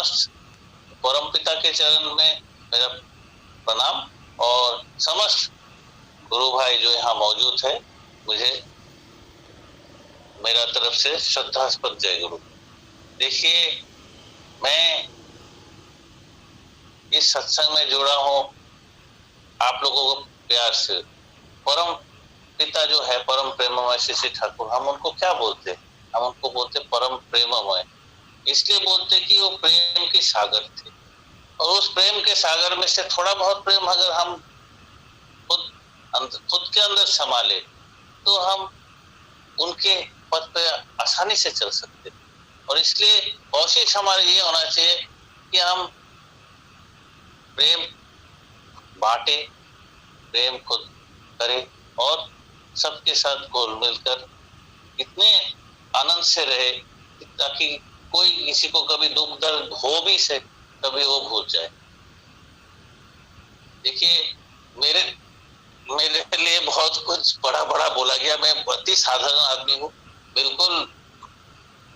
समस्त परमपिता के चरण में मेरा प्रणाम और समस्त गुरु भाई जो यहाँ मौजूद है, मुझे मेरा तरफ से श्रद्धास्पद जय गुरु। देखिए, मैं इस सत्संग में जुड़ा हूँ आप लोगों को प्यार से। परम पिता जो है, परम प्रेममय श्री श्री ठाकुर, हम उनको क्या बोलते हैं? हम उनको बोलते परम प्रेममय। इसलिए बोलते कि वो प्रेम के सागर थे, और उस प्रेम के सागर में से थोड़ा बहुत प्रेम अगर हम खुद के अंदर संभाले तो हम उनके पथ पे आसानी से चल सकते। और इसलिए कोशिश हमारी ये होना चाहिए कि हम प्रेम बांटे, प्रेम खुद करें और सबके साथ घुल मिलकर इतने आनंद से रहे ताकि कोई किसी को कभी दुख दर्द हो भी से कभी वो भूल जाए। देखिए, मेरे लिए बहुत कुछ बड़ा बड़ा बोला गया। मैं अति साधारण आदमी हूँ, बिल्कुल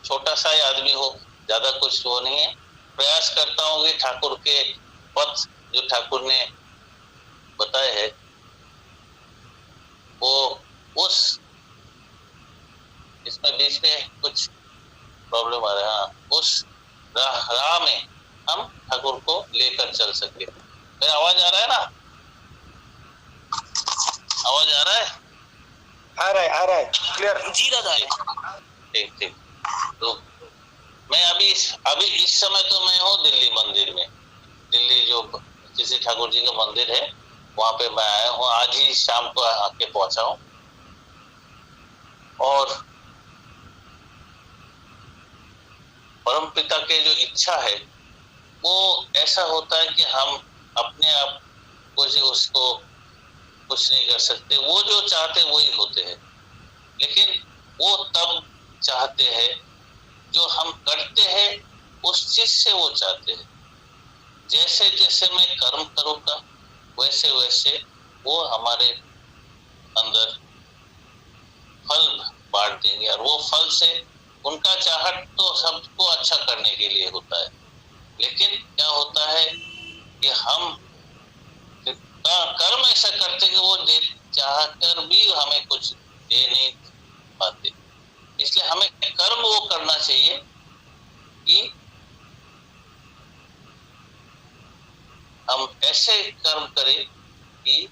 छोटा सा ही आदमी हूँ, ज्यादा कुछ वो नहीं है। प्रयास करता हूँ कि ठाकुर के पथ जो ठाकुर ने बताए है वो उस इसमें बीच में कुछ प्रॉब्लम आ रहा है, हाँ, उस राह में हम ठाकुर को लेकर चल सके। मेरा आवाज आ रहा है ना? आवाज आ रहा है? आ रहा है क्लियर जी दादा। ठीक। तो मैं अभी इस समय तो मैं हूँ दिल्ली मंदिर में। दिल्ली जो किसी ठाकुर जी का मंदिर है वहां पे मैं आया हूँ। आज ही शाम को आके पहुंचा हूँ। और परम पिता के जो इच्छा है वो ऐसा होता है कि हम अपने आप उसको कुछ नहीं कर सकते। वो जो चाहते वही होते हैं, लेकिन वो तब चाहते हैं जो हम करते हैं उस चीज से वो चाहते हैं। जैसे जैसे मैं कर्म करूंगा वैसे वैसे वो हमारे अंदर फल बांट देंगे, और वो फल से उनका चाहत तो सबको अच्छा करने के लिए होता है। लेकिन क्या होता है कि हम कर्म ऐसा करते कि वो दे चाह कर भी हमें कुछ दे नहीं पाते। इसलिए हमें कर्म वो करना चाहिए कि हम ऐसे कर्म करें कि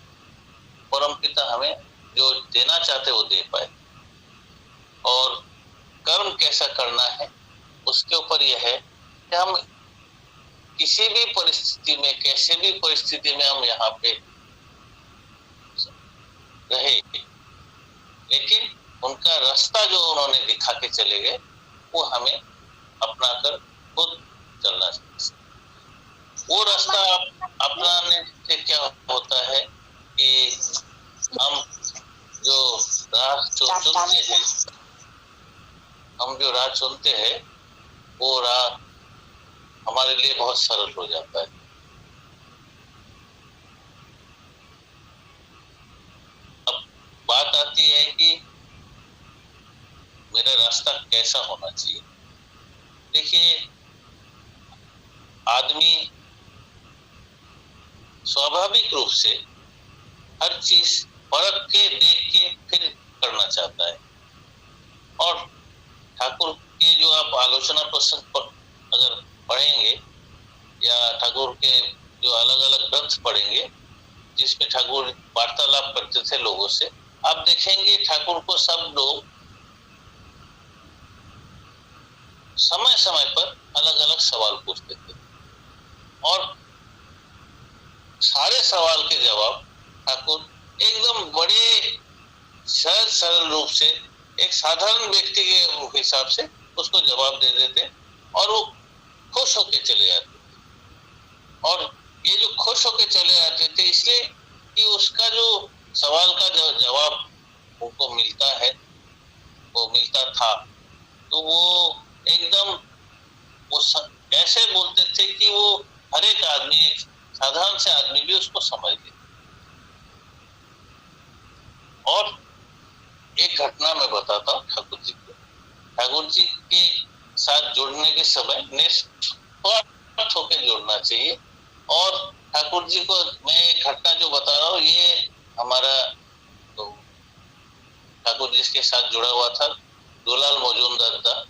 परमपिता हमें जो देना चाहते वो दे पाए। और कर्म कैसा करना है उसके ऊपर यह है कि हम किसी भी परिस्थिति में, कैसे भी परिस्थिति में हम यहाँ पे रहे, लेकिन उनका रास्ता जो उन्होंने दिखा के चले गए वो हमें अपना कर खुद चलना चाहिए। वो रास्ता अपनाने से क्या होता है कि हम जो राह चुनते हैं वो राह हमारे लिए बहुत सरल हो जाता है। अब बात आती है कि मेरा रास्ता कैसा होना चाहिए। देखिए, आदमी स्वाभाविक रूप से हर चीज परख के देख के फिर करना चाहता है। और ठाकुर के जो आप आलोचना प्रसंग पर अगर पढ़ेंगे या ठाकुर के जो अलग अलग ग्रंथ पढ़ेंगे जिसमें ठाकुर वार्तालाप करते थे लोगों से, आप देखेंगे ठाकुर को सब लोग समय समय पर अलग अलग सवाल पूछते थे और सारे सवाल के जवाब ठाकुर एकदम बड़े सहज सरल रूप से एक साधारण व्यक्ति के हिसाब से उसको जवाब दे देते और वो खुश होके चले जाते थे। और ये जो खुश होके चले जाते थे इसलिए कि उसका जो सवाल का जवाब उनको मिलता था, तो वो एकदम वो ऐसे बोलते थे कि वो हर एक आदमी, एक साधारण से आदमी भी उसको समझ ले। और एक घटना मैं बताता हूँ ठाकुर जी को। ठाकुर जी के साथ जुड़ने के समय निष्पाप कृतार्थ होकर जुड़ना चाहिए। और ठाकुर जी को मैं एक घटना जो बता रहा हूँ, ये हमारा तो ठाकुर जी के साथ जुड़ा हुआ था दुलाल मजूमदार था,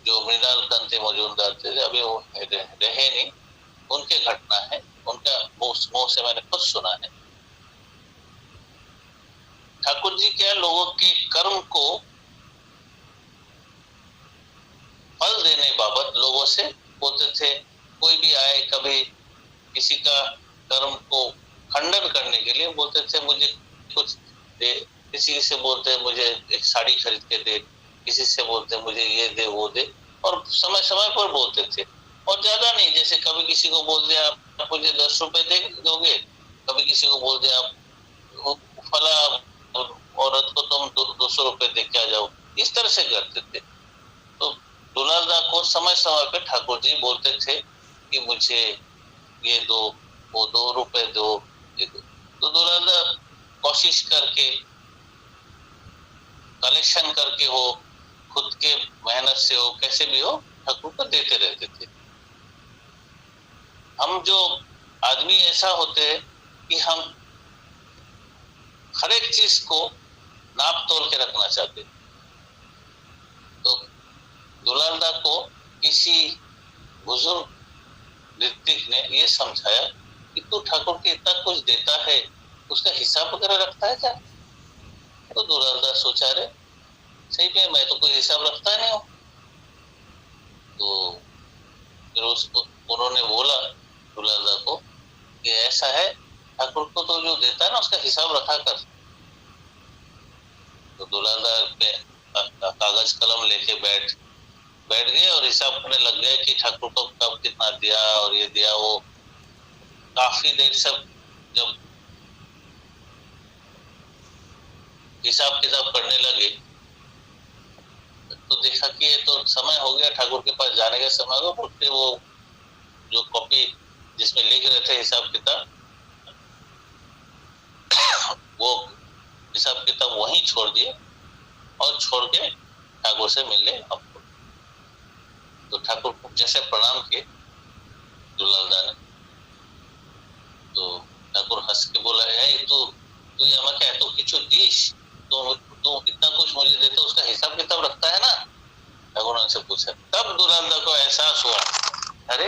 जो मृणाल कांति मजूमदार थे, अभी वो रहे नहीं, उनके घटना है, उनका मुंह से मैंने खुद सुना है। ठाकुर जी क्या लोगों के कर्म को फल देने बाबत लोगों से बोलते थे। कोई भी आए कभी किसी का कर्म को खंडन करने के लिए बोलते थे मुझे कुछ दे, किसी से बोलते मुझे एक साड़ी खरीद के दे, किसी से बोलते मुझे ये दे वो दे, और समय समय पर बोलते थे। और ज्यादा नहीं, जैसे कभी किसी को बोल दिया आप मुझे 10 रुपए दे दोगे, कभी किसी को बोल दिया आप फला औरत को तुम 200 रुपए दे के आ जाओ, इस तरह से करते थे। तो दुलालदा को समय समय पे ठाकुर जी बोलते थे कि मुझे ये दो, वो 2 रुपए दो, ये दो। तो दुलालदा कोशिश करके कलेक्शन करके हो, खुद के मेहनत से हो, कैसे भी हो, ठाकुर को देते रहते थे। हम जो आदमी ऐसा होते हैं कि हम हर एक चीज को नाप तोल के रखना चाहते। तो दुलालदा को किसी बुजुर्ग ऋतिक ने ये समझाया कि तू ठाकुर के इतना कुछ देता है, उसका हिसाब वगैरह रखता है क्या? तो दुलालदा सोचा रे सही में मैं तो कोई हिसाब रखता नहीं हूँ। तो फिर उसको उन्होंने बोला दुलालदा को कि ऐसा है, ठाकुर को तो जो देता है ना उसका हिसाब रखा कर। तो दुलालदा पे कागज कलम लेके बैठ गए और हिसाब करने लग गए कि ठाकुर को कब कितना दिया और ये दिया वो। काफी देर सब जब हिसाब किताब करने लगे तो देखा कि ये तो समय हो गया, ठाकुर के पास जाने का समय हो गया। फिर वो जो कॉपी जिसमें लिख रहे थे हिसाब किताब, वो हिसाब किताब वहीं छोड़ दिए और छोड़ के ठाकुर से मिलने हमको। तो ठाकुर को जैसे प्रणाम किए दुलालदा ने, तो ठाकुर हंस के बोला है तू ये আমাকে এত কিছু দিস, तो इतना कुछ मुझे देते उसका हिसाब किताब रखता है ना? ठाकुर ने उनसे पूछा। तब दुलालदा को एहसास हुआ, अरे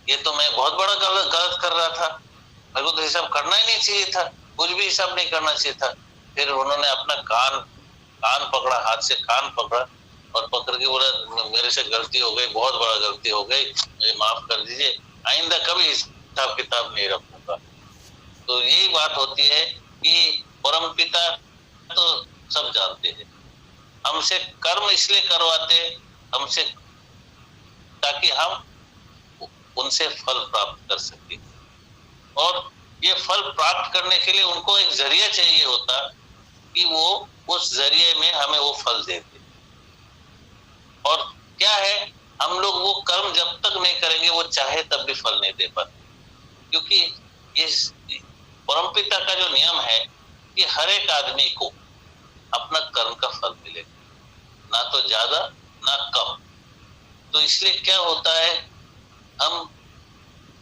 ये तो मैं बहुत बड़ा गलत कर रहा था, मेरे को तो हिसाब करना ही नहीं चाहिए था, कुछ भी हिसाब नहीं करना चाहिए था। फिर उन्होंने अपना कान पकड़ा, हाथ से कान पकड़ा और पकड़ के बोला मेरे से गलती हो गई, बहुत बड़ा गलती हो गई, मुझे माफ कर दीजिए, आइंदा कभी हिसाब किताब नहीं रखूंगा। तो यही बात होती है कि परमपिता तो सब जानते हैं, हमसे कर्म इसलिए करवाते हमसे ताकि हम उनसे फल प्राप्त कर सके। और ये फल प्राप्त करने के लिए उनको एक जरिया चाहिए होता कि वो उस जरिए में हमें वो फल देते। और क्या है, हम लोग वो कर्म जब तक नहीं करेंगे वो चाहे तब भी फल नहीं दे पाते, क्योंकि इस परमपिता का जो नियम है कि हर एक आदमी को अपना कर्म का फल मिले, ना तो ज्यादा ना कम। तो इसलिए क्या होता है, हम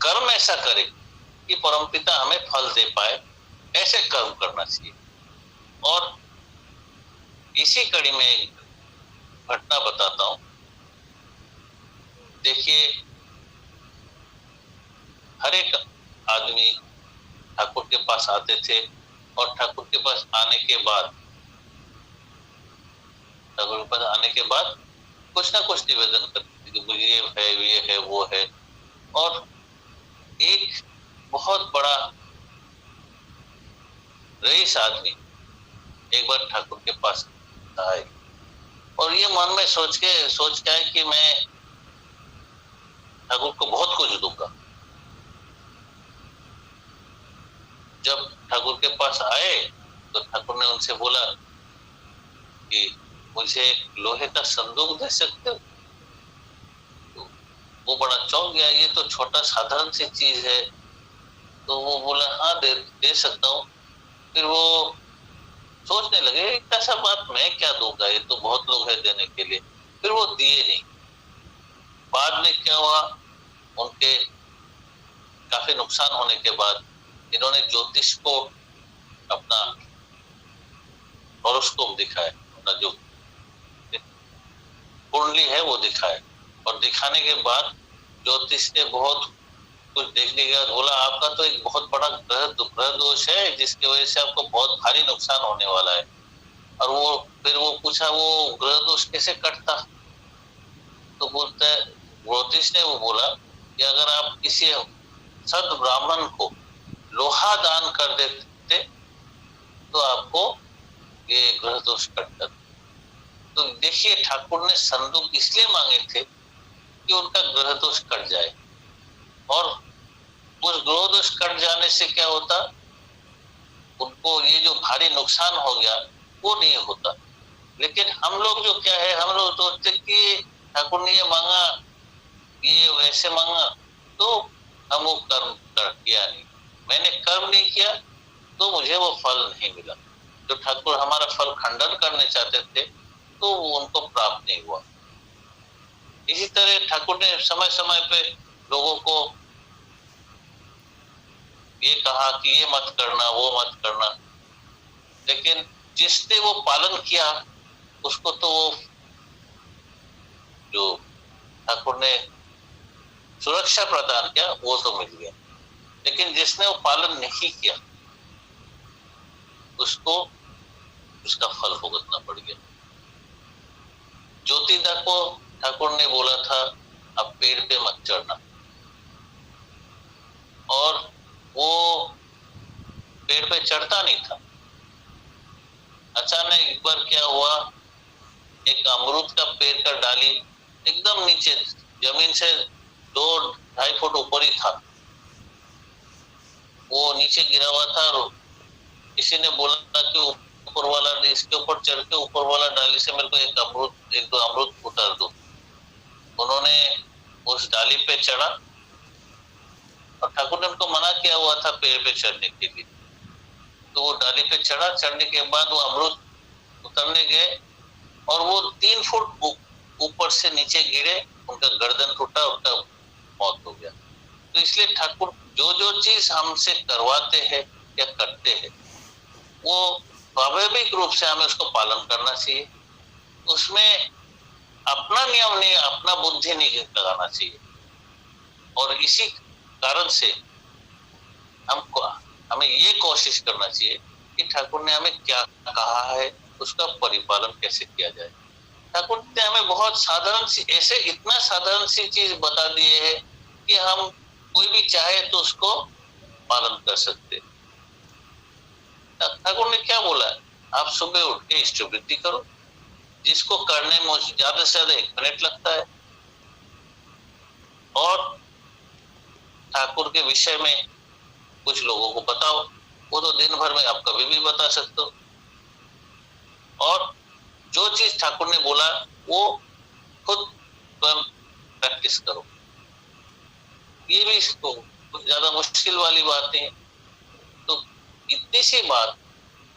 कर्म ऐसा करें कि परमपिता हमें फल दे पाए, ऐसे कर्म करना चाहिए। और इसी कड़ी में एक घटना बताता हूं। देखिए, हर एक आदमी ठाकुर के पास आते थे और ठाकुर के पास आने के बाद कुछ ना कुछ निवेदन करते थे कि मुझे ये है वो है। और एक बहुत बड़ा रईस आदमी एक बार ठाकुर के पास आए और ये मन में सोच के आए कि मैं ठाकुर को बहुत कुछ दूंगा। जब ठाकुर के पास आए तो ठाकुर ने उनसे बोला कि मुझे एक लोहे का संदूक दे सकते हो? तो वो बड़ा चौंक गया, ये तो छोटा साधारण सी चीज है। तो वो बोला हाँ दे सकता हूँ। फिर वो सोचने लगे ऐसा बात मैं क्या दूंगा, ये तो बहुत लोग हैं देने के लिए। फिर वो दिए नहीं। बाद में क्या हुआ, उनके काफी नुकसान होने के बाद इन्होंने ज्योतिष को अपना हॉरोस्कोप दिखाया, अपना जो कुंडली है वो दिखाया, और दिखाने के बाद ज्योतिष ने बहुत कुछ देखने के बाद बोला आपका तो एक बहुत बड़ा ग्रह दोष है जिसकी वजह से आपको बहुत भारी नुकसान होने वाला है। और वो फिर वो पूछा वो ग्रह दोष कैसे कटता, तो बोलता है ज्योतिष ने वो बोला कि अगर आप किसी सद ब्राह्मण को लोहा दान कर देते तो आपको ये ग्रह दोष कटता। तो देखिए ठाकुर ने संदूक इसलिए मांगे थे कि उनका ग्रह दोष कट जाए, और उस ग्रह दोष कट जाने से क्या होता, उनको ये जो भारी नुकसान हो गया वो नहीं होता। लेकिन हम लोग जो क्या है, हम लोग सोचते कि ठाकुर ने ये मांगा, ये वैसे मांगा, तो हम वो कर्म किया नहीं, मैंने कर्म नहीं किया तो मुझे वो फल नहीं मिला। जो ठाकुर हमारा फल खंडन करने चाहते थे तो वो उनको प्राप्त नहीं हुआ। इसी तरह ठाकुर ने समय समय पे लोगों को ये कहा कि ये मत करना वो मत करना, लेकिन जिसने वो पालन किया उसको तो वो जो ठाकुर ने सुरक्षा प्रदान किया वो तो मिल गया, लेकिन जिसने वो पालन नहीं किया उसको उसका फल भुगतना पड़ गया। ज्योतिदा को ठाकुर ने बोला था अब पेड़ पे मत चढ़ना, और वो पेड़ पे चढ़ता नहीं था। अचानक एक बार क्या हुआ, एक अमरूद का पेड़ का डाली एकदम नीचे जमीन से 2-2.5 फुट ऊपर ही था, वो नीचे गिरा हुआ था। और किसी ने बोला कि ऊपर वाला इसके ऊपर चढ़ के ऊपर वाला डाली से मेरे को एक दो अमरूद उतार दो। उन्होंने उस डाली पे चढ़ा और ठाकुर ने उनको मना किया हुआ था पेड़ पे चढ़ने के लिए, तो वो डाली पे चढ़ा। चढ़ने के बाद वो अमरूद उतरने गए और वो 3 फुट ऊपर से नीचे गिरे, उनका गर्दन टूटा, उनका मौत हो गया। तो इसलिए ठाकुर जो जो चीज हमसे करवाते हैं या करते हैं वो स्वाभाविक रूप से हमें उसको पालन करना चाहिए, उसमें अपना नियम नहीं, अपना बुद्धि नहीं लगाना चाहिए। और इसी कारण से हमको हमें ये कोशिश करना चाहिए कि ठाकुर ने हमें क्या कहा है उसका परिपालन कैसे किया जाए। ठाकुर ने हमें बहुत साधारण सी, ऐसे इतना साधारण सी चीज बता दिए है कि हम कोई भी चाहे तो उसको पालन कर सकते। ठाकुर ने क्या बोला, आप सुबह उठ के इष्टवृत्ति करो, जिसको करने में ज्यादा से ज्यादा 1 मिनट लगता है, और ठाकुर के विषय में कुछ लोगों को बताओ, वो तो दिन भर में आप कभी भी बता सकते हो। और जो चीज ठाकुर ने बोला वो खुद स्वयं प्रैक्टिस करो। ये भी इसको कुछ ज्यादा मुश्किल वाली बात नहीं। तो इतनी सी बात,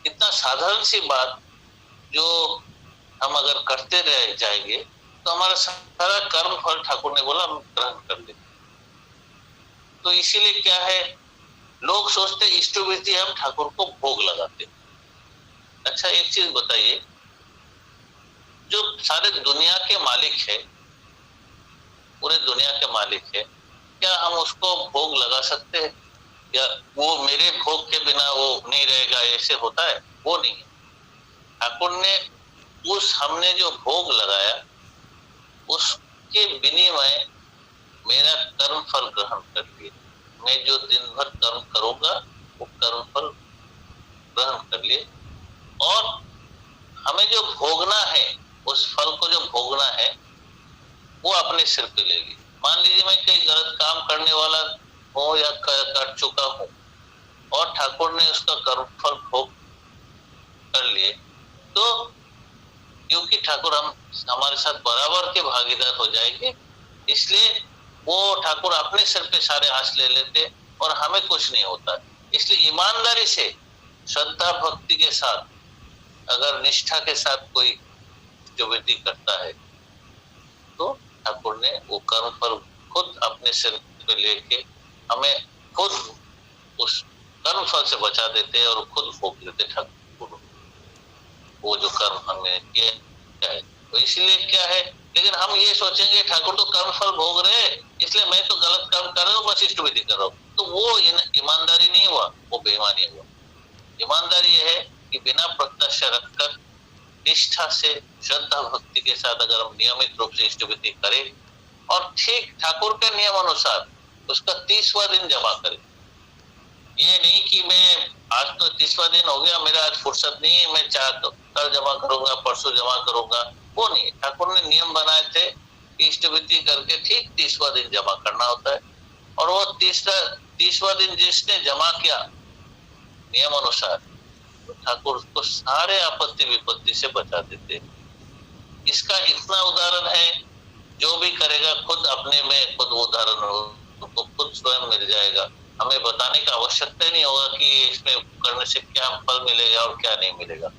इतना साधारण सी बात जो हम अगर करते रह जाएंगे तो हमारा सारा कर्म फल ठाकुर ने बोला हम ग्रहण कर लेंगे। तो इसीलिए क्या है, लोग सोचते इष्टवृत्ति हम ठाकुर को भोग लगाते। अच्छा एक चीज बताइए, जो सारे दुनिया के मालिक है, पूरे दुनिया के मालिक है, क्या हम उसको भोग लगा सकते हैं? या वो मेरे भोग के बिना वो नहीं रहेगा, ऐसे होता है? वो नहीं। ठाकुर ने हमने जो भोग लगाया उसके विनिमय मेरा कर्म फल ग्रहण कर लिए। मैं जो दिन भर कर्म करूंगा वो कर्म फल ग्रहण कर लिए, और हमें जो भोगना है, उस फल को जो भोगना है वो अपने सिर पे ले ली। मान लीजिए मैं कहीं गलत काम करने वाला हूँ या कर चुका हूँ और ठाकुर ने उसका कर्म फल भोग कर लिए, तो क्योंकि ठाकुर हमारे साथ बराबर के भागीदार हो जाएंगे, इसलिए वो ठाकुर अपने सिर पे सारे हाथ ले लेते और हमें कुछ नहीं होता। इसलिए ईमानदारी से, श्रद्धा भक्ति के साथ, अगर निष्ठा के साथ कोई जो विधि करता है तो ठाकुर ने वो कर्म फल खुद अपने सिर पे लेके हमें खुद उस कर्म फल से बचा देते और खुद भोग लेते ठाकुर वो जो कर्म हमने किया है। तो इसलिए क्या है, लेकिन हम ये सोचेंगे ठाकुर तो कर्म फल भोग रहे इसलिए मैं तो गलत कर्म कर रहा हूँ, बस इष्ट विधि कर रहा हूँ, तो वो ईमानदारी नहीं हुआ, वो बेईमानी हुआ। ईमानदारी यह है कि बिना प्रत्याशा रखकर निष्ठा से श्रद्धा भक्ति के साथ अगर हम नियमित रूप से इष्ट विधि करें और ठीक ठाकुर के नियम अनुसार उसका 30वां दिन जमा करें। ये नहीं कि मैं आज तो 30वां दिन हो गया, मेरा आज फुर्सत नहीं है, मैं चाह तो कल जमा करूंगा, परसों जमा करूंगा, वो नहीं। ठाकुर ने नियम बनाए थे कि इष्ट विधि करके ठीक 30वां दिन जमा करना होता है। और वो 30वां दिन जिसने जमा किया नियम अनुसार, तो ठाकुर उसको सारे आपत्ति विपत्ति से बचा देते। इसका इतना उदाहरण है, जो भी करेगा खुद अपने में खुद उदाहरण उसको खुद स्वयं मिल जाएगा। हमें बताने का आवश्यकता ही नहीं होगा कि इसमें करने से क्या फल मिलेगा और क्या नहीं मिलेगा।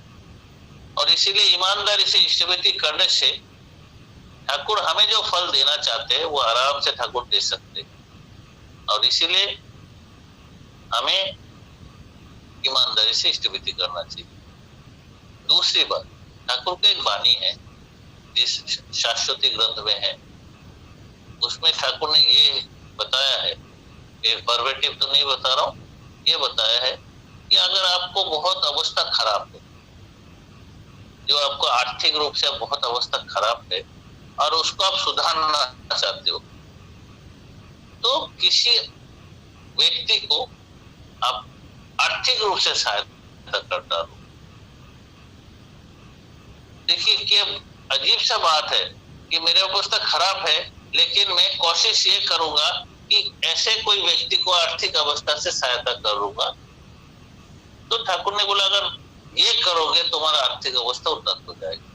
और इसीलिए ईमानदारी से इष्ट विधि करने से ठाकुर हमें जो फल देना चाहते हैं वो आराम से ठाकुर दे सकते हैं। और इसीलिए हमें ईमानदारी से इष्ट विधि करना चाहिए। दूसरी बात, ठाकुर का एक वाणी है जिस शाश्वती ग्रंथ में है, उसमें ठाकुर ने ये बताया है, परवेटिव तो नहीं बता रहा हूँ, ये बताया है कि अगर आपको बहुत अवस्था खराब है, जो आपको आर्थिक रूप से बहुत अवस्था खराब है और उसको आप सुधारना चाहते हो, तो किसी व्यक्ति को आप आर्थिक रूप से सहायता कर डालो। देखिए कि अजीब सा बात है कि मेरी अवस्था खराब है, लेकिन मैं कोशिश ये करूंगा कि ऐसे कोई व्यक्ति को आर्थिक अवस्था से सहायता करूंगा। तो ठाकुर ने बोला अगर ये करोगे तुम्हारा आर्थिक अवस्था उन्नत हो जाएगी।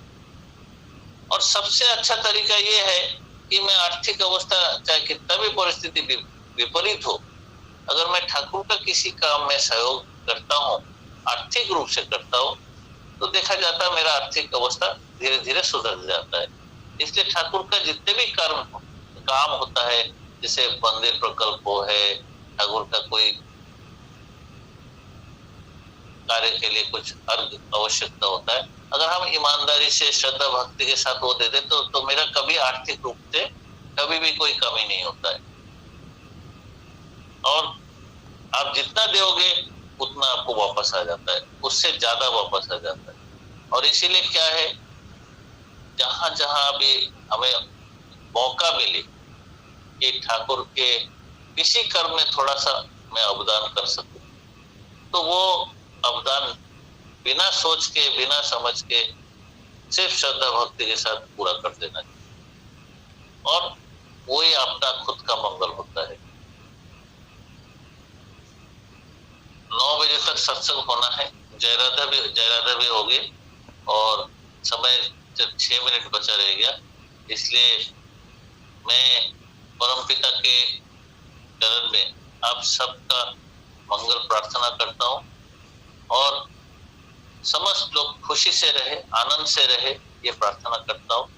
और सबसे अच्छा तरीका ये है कि मैं आर्थिक अवस्था चाहे कितना भी परिस्थिति विपरीत हो, अगर मैं ठाकुर का किसी काम में सहयोग करता हूँ, आर्थिक रूप से करता हूँ, तो देखा जाता है मेरा आर्थिक अवस्था धीरे धीरे सुधर जाता है। इसलिए ठाकुर का जितने भी काम होता है, जैसे मंदिर प्रकल्प हो है, ठाकुर का कोई कार्य के लिए कुछ अर्घ आवश्यकता होता है, अगर हम ईमानदारी से श्रद्धा भक्ति के साथ वो दे दें तो मेरा कभी आर्थिक रूप से कभी भी कोई कमी नहीं होता है। और आप जितना दोगे उतना आपको वापस आ जाता है, उससे ज्यादा वापस आ जाता है। और इसीलिए क्या है, जहां जहां भी हमें मौका मिले कि ठाकुर के किसी कर्म में थोड़ा सा मैं अवदान कर सकूं, तो वो अवदान बिना सोच के बिना समझ के सिर्फ श्रद्धा भक्ति के साथ पूरा कर देना चाहिए, और वही आपका खुद का मंगल होता है। 9 बजे तक सत्संग होना है, जयराधा भी होगी और समय जब 6 मिनट बचा रह गया, इसलिए मैं परमपिता के चरण में आप सबका मंगल प्रार्थना करता हूँ और समस्त लोग खुशी से रहे, आनंद से रहे, ये प्रार्थना करता हूँ।